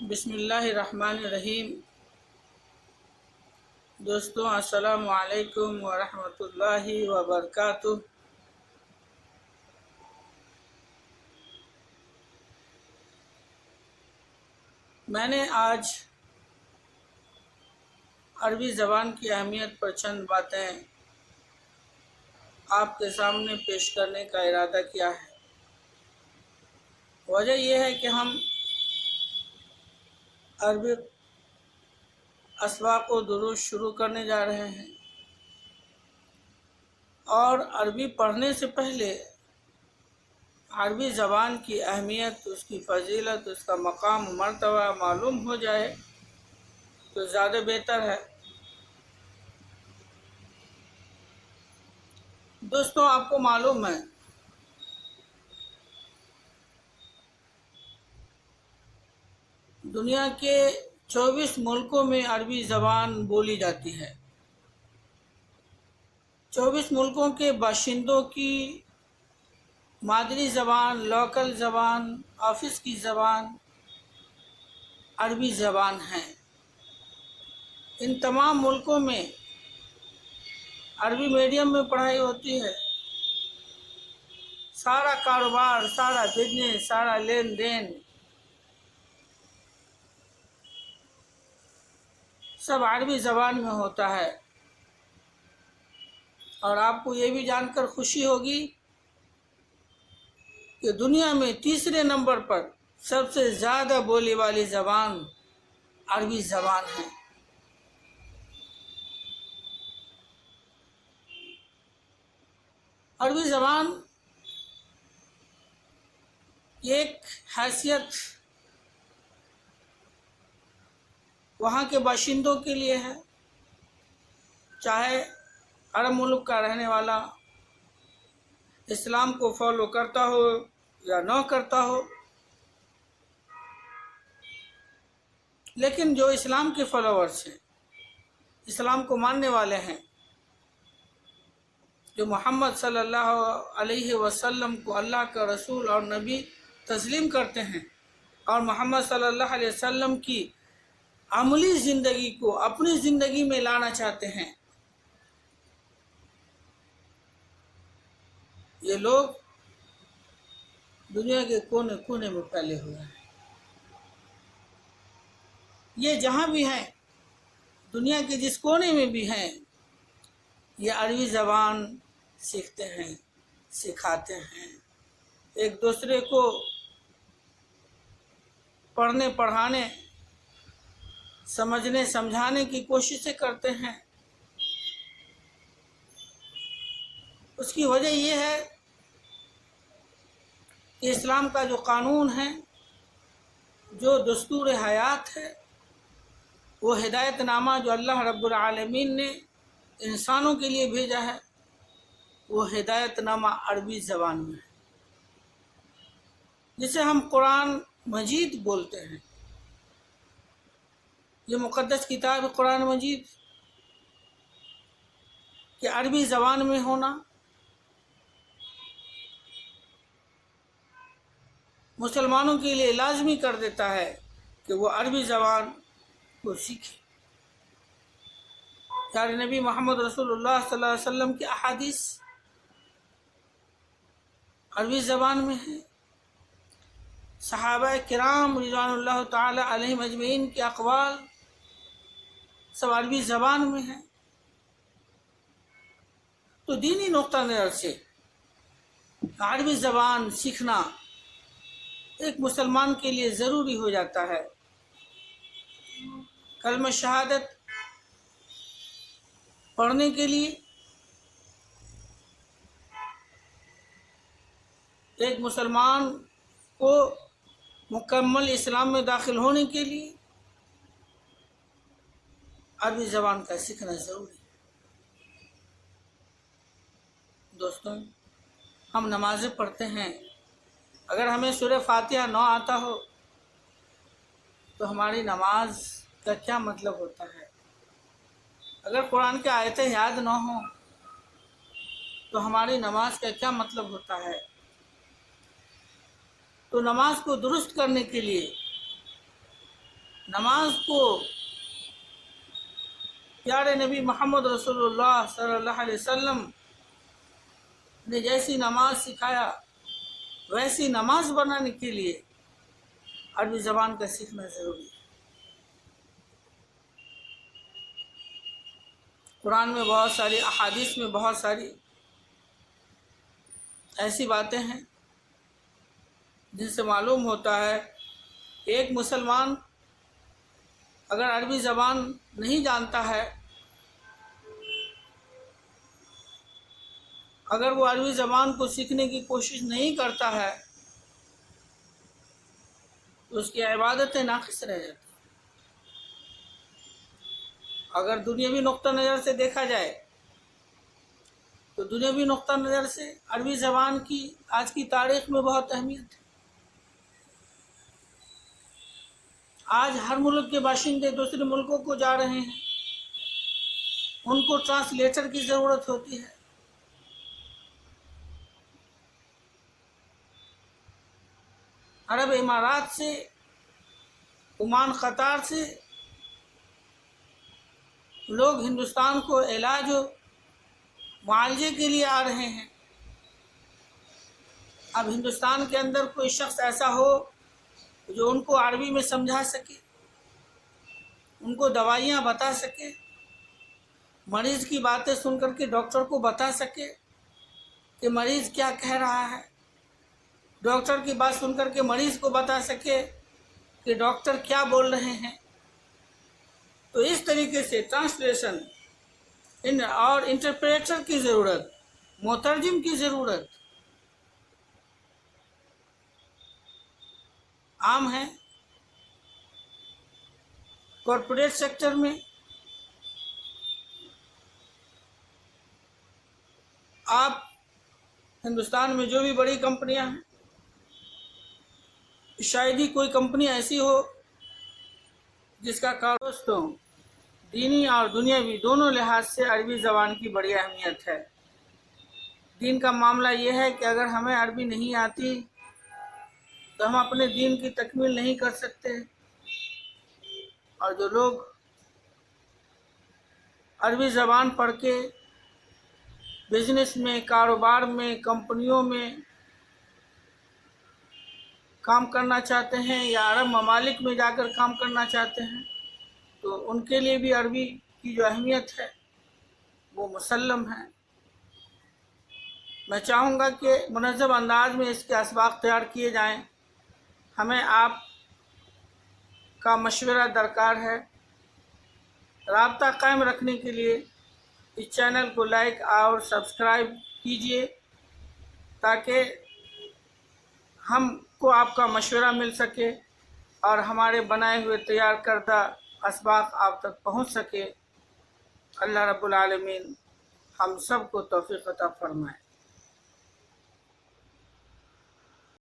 بسم اللہ الرحمن الرحیم۔ دوستوں السلام علیکم ورحمۃ اللہ وبرکاتہ۔ میں نے آج عربی زبان کی اہمیت پر چند باتیں آپ کے سامنے پیش کرنے کا ارادہ کیا ہے۔ وجہ یہ ہے کہ ہم عربی اسواق و دروس شروع کرنے جا رہے ہیں، اور عربی پڑھنے سے پہلے عربی زبان کی اہمیت، اس کی فضیلت، اس کا مقام و مرتبہ معلوم ہو جائے تو زیادہ بہتر ہے۔ دوستوں، آپ کو معلوم ہے دنیا کے 24 ملکوں میں عربی زبان بولی جاتی ہے۔ 24 ملکوں کے باشندوں کی مادری زبان، لوکل زبان، آفس کی زبان عربی زبان ہے۔ ان تمام ملکوں میں عربی میڈیم میں پڑھائی ہوتی ہے۔ سارا کاروبار، سارا بزنس، سارا لین دین سب عربی زبان میں ہوتا ہے۔ اور آپ کو یہ بھی جان کر خوشی ہوگی کہ دنیا میں تیسرے نمبر پر سب سے زیادہ بولی والی زبان عربی زبان ہے۔ عربی زبان کی ایک حیثیت وہاں کے باشندوں کے لیے ہے، چاہے عرب ملک کا رہنے والا اسلام کو فالو کرتا ہو یا نہ کرتا ہو، لیکن جو اسلام کے فالوورز ہیں، اسلام کو ماننے والے ہیں، جو محمد صلی اللہ علیہ وسلم کو اللہ کا رسول اور نبی تسلیم کرتے ہیں، اور محمد صلی اللہ علیہ وسلم کی عملی زندگی کو اپنی زندگی میں لانا چاہتے ہیں، یہ لوگ دنیا کے کونے کونے میں پھیلے ہوئے ہیں۔ یہ جہاں بھی ہیں، دنیا کے جس کونے میں بھی ہیں، یہ عربی زبان سیکھتے ہیں، سکھاتے ہیں، ایک دوسرے کو پڑھنے پڑھانے، سمجھنے سمجھانے کی کوششیں کرتے ہیں۔ اس کی وجہ یہ ہے کہ اسلام کا جو قانون ہے، جو دستور حیات ہے، وہ ہدایت نامہ جو اللہ رب العالمین نے انسانوں کے لیے بھیجا ہے، وہ ہدایت نامہ عربی زبان میں ہے، جسے ہم قرآن مجید بولتے ہیں۔ یہ مقدس کتاب قرآن مجید کہ عربی زبان میں ہونا مسلمانوں کے لیے لازمی کر دیتا ہے کہ وہ عربی زبان کو سیکھیں۔ پیارے نبی محمد رسول اللہ صلی اللہ علیہ وسلم کی احادیث عربی زبان میں ہیں، صحابہ کرام رضوان اللہ تعالی علیہم اجمعین کے اقوال سب عربی زبان میں ہیں۔ تو دینی نقطہ نظر سے عربی زبان سیکھنا ایک مسلمان کے لیے ضروری ہو جاتا ہے۔ کلمہ شہادت پڑھنے کے لیے، ایک مسلمان کو مکمل اسلام میں داخل ہونے کے لیے عربی زبان کا سیکھنا ضروری ہے۔ دوستوں، ہم نمازیں پڑھتے ہیں، اگر ہمیں سورہ فاتحہ نہ آتا ہو تو ہماری نماز کا کیا مطلب ہوتا ہے؟ اگر قرآن کی آیتیں یاد نہ ہوں تو ہماری نماز کا کیا مطلب ہوتا ہے؟ تو نماز کو درست کرنے کے لیے نماز کو پیارے نبی محمد رسول اللہ صلی اللہ علیہ وسلم نے جیسی نماز سکھایا ویسی نماز بنانے کے لیے عربی زبان کا سیکھنا ضروری ہے۔ قرآن میں بہت ساری، احادیث میں بہت ساری ایسی باتیں ہیں جن سے معلوم ہوتا ہے کہ ایک مسلمان اگر عربی زبان نہیں جانتا ہے، اگر وہ عربی زبان کو سیکھنے کی کوشش نہیں کرتا ہے تو اس کی عبادتیں ناقص رہ جاتی ہیں۔ اگر دنیاوی نقطہ نظر سے دیکھا جائے تو دنیاوی نقطہ نظر سے عربی زبان کی آج کی تاریخ میں بہت اہمیت ہے۔ آج ہر ملک کے باشندے دوسرے ملکوں کو جا رہے ہیں، ان کو ٹرانسلیٹر کی ضرورت ہوتی ہے۔ عرب امارات سے، عمان، قطر سے لوگ ہندوستان کو علاج و معالجے کے لیے آ رہے ہیں۔ اب ہندوستان کے اندر کوئی شخص ایسا ہو جو ان کو عربی میں سمجھا سکے، ان کو دوائیاں بتا سکے، مریض کی باتیں سن کر کے ڈاکٹر کو بتا سکے کہ مریض کیا کہہ رہا ہے، ڈاکٹر کی بات سن کر کے مریض کو بتا سکے کہ ڈاکٹر کیا بول رہے ہیں، تو اس طریقے سے ٹرانسلیشن اور انٹرپریٹر کی ضرورت، مترجم کی ضرورت عام ہے۔ کارپوریٹ سیکٹر میں آپ ہندوستان میں جو بھی بڑی کمپنیاں ہیں، شاید ہی کوئی کمپنی ایسی ہو جس کا دوستوں دینی اور دنیاوی دونوں لحاظ سے عربی زبان کی بڑی اہمیت ہے۔ دین کا معاملہ یہ ہے کہ اگر ہمیں عربی نہیں آتی تو ہم اپنے دین کی تکمیل نہیں کر سکتے، اور جو لوگ عربی زبان پڑھ کے بزنس میں، کاروبار میں، کمپنیوں میں کام کرنا چاہتے ہیں یا عرب ممالک میں جا کر کام کرنا چاہتے ہیں تو ان کے لیے بھی عربی کی جو اہمیت ہے وہ مسلم ہے۔ میں چاہوں گا کہ منظم انداز میں اس کے اسباق تیار کیے جائیں۔ ہمیں آپ کا مشورہ درکار ہے۔ رابطہ قائم رکھنے کے لیے اس چینل کو لائک اور سبسکرائب کیجیے تاکہ ہم کو آپ کا مشورہ مل سکے اور ہمارے بنائے ہوئے تیار کردہ اسباق آپ تک پہنچ سکے۔ اللہ رب العالمین ہم سب کو توفیق عطا فرمائے۔